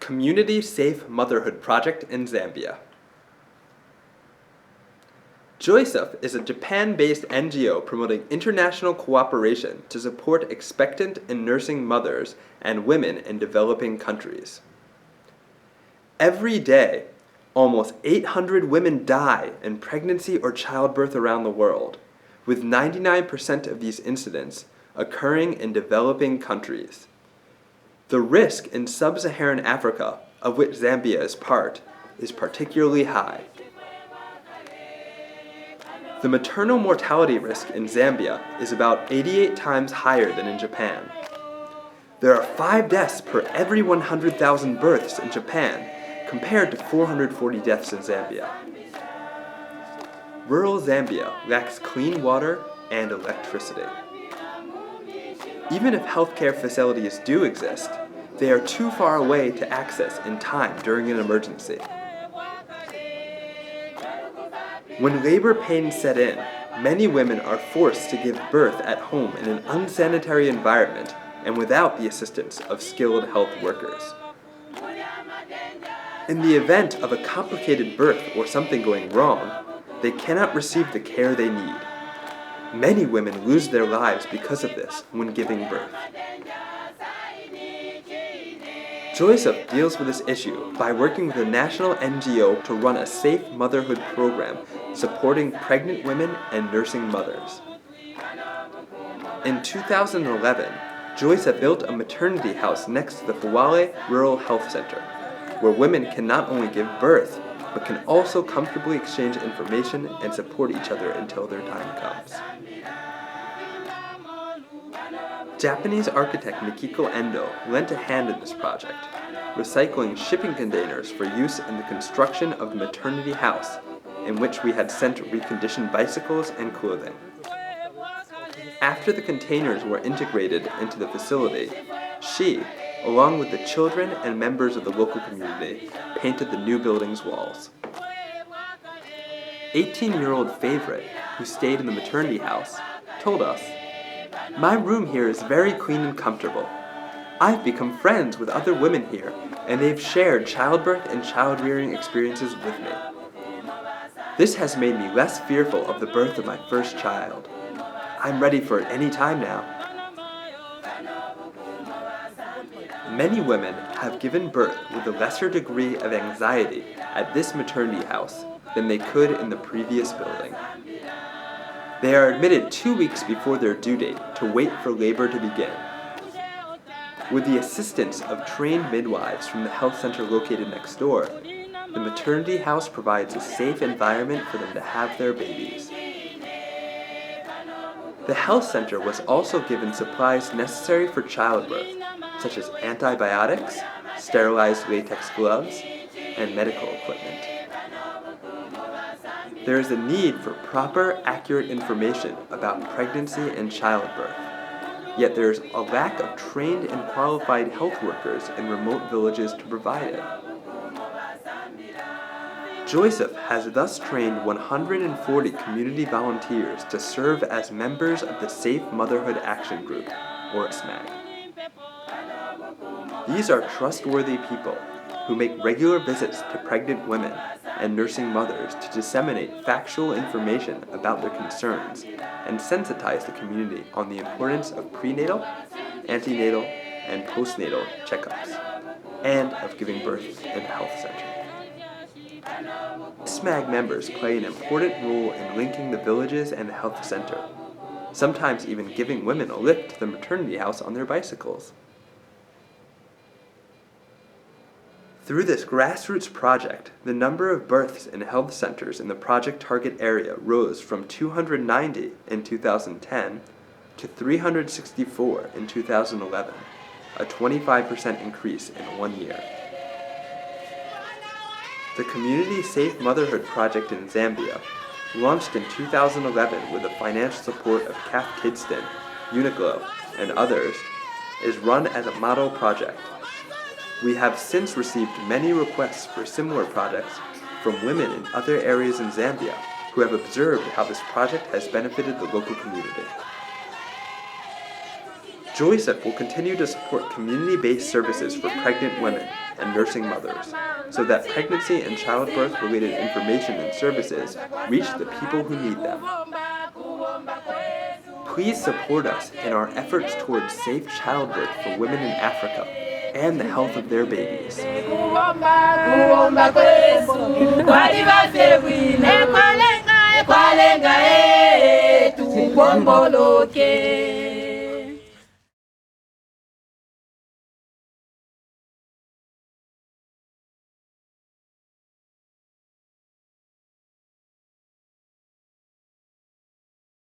Community-safe motherhood project in Zambia. Joyceuf is a Japan-based NGO promoting international cooperation to support expectant and nursing mothers and women in developing countries. Every day, almost 800 women die in pregnancy or childbirth around the world, with 99% of these incidents occurring in developing countries. The risk in sub-Saharan Africa, of which Zambia is part, is particularly high. The maternal mortality risk in Zambia is about 88 times higher than in Japan. There are 5 deaths per every 100,000 births in Japan, compared to 440 deaths in Zambia. Rural Zambia lacks clean water and electricity. Even if healthcare facilities do exist, they are too far away to access in time during an emergency. When labor pains set in, many women are forced to give birth at home in an unsanitary environment and without the assistance of skilled health workers. In the event of a complicated birth or something going wrong, they cannot receive the care they need. Many women lose their lives because of this when giving birth. Joyceuf deals with this issue by working with a national NGO to run a safe motherhood program supporting pregnant women and nursing mothers. In 2011, Joyceuf built a maternity house next to the Fuwale Rural Health Center, where women can not only give birth, but can also comfortably exchange information and support each other until their time comes. Japanese architect Mikiko Endo lent a hand in this project, recycling shipping containers for use in the construction of the maternity house, in which we had sent reconditioned bicycles and clothing. After the containers were integrated into the facility, she, along with the children and members of the local community, painted the new building's walls. 18-year-old Favorite, who stayed in the maternity house, told us, "My room here is very clean and comfortable. I've become friends with other women here, and they've shared childbirth and child-rearing experiences with me. This has made me less fearful of the birth of my first child. I'm ready for it any time now." Many women have given birth with a lesser degree of anxiety at this maternity house than they could in the previous building. They are admitted 2 weeks before their due date to wait for labor to begin. With the assistance of trained midwives from the health center located next door, the maternity house provides a safe environment for them to have their babies. The health center was also given supplies necessary for childbirth, such as antibiotics, sterilized latex gloves, and medical equipment. There is a need for proper, accurate information about pregnancy and childbirth, yet there is a lack of trained and qualified health workers in remote villages to provide it. Joyceuf has thus trained 140 community volunteers to serve as members of the Safe Motherhood Action Group, or SMAG. These are trustworthy people who make regular visits to pregnant women and nursing mothers to disseminate factual information about their concerns and sensitize the community on the importance of prenatal, antenatal, and postnatal checkups, and of giving birth in a health center. SMAG members play an important role in linking the villages and the health center, sometimes even giving women a lift to the maternity house on their bicycles. Through this grassroots project, the number of births in health centers in the project target area rose from 290 in 2010 to 364 in 2011, a 25% increase in 1 year. The Community Safe Motherhood Project in Zambia, launched in 2011 with the financial support of CAF Kidston, Uniqlo, and others, is run as a model project. We have since received many requests for similar projects from women in other areas in Zambia who have observed how this project has benefited the local community. Joycef will continue to support community-based services for pregnant women and nursing mothers, so that pregnancy and childbirth-related information and services reach the people who need them. Please support us in our efforts towards safe childbirth for women in Africa and the health of their babies. Kwalenga tubomboloke.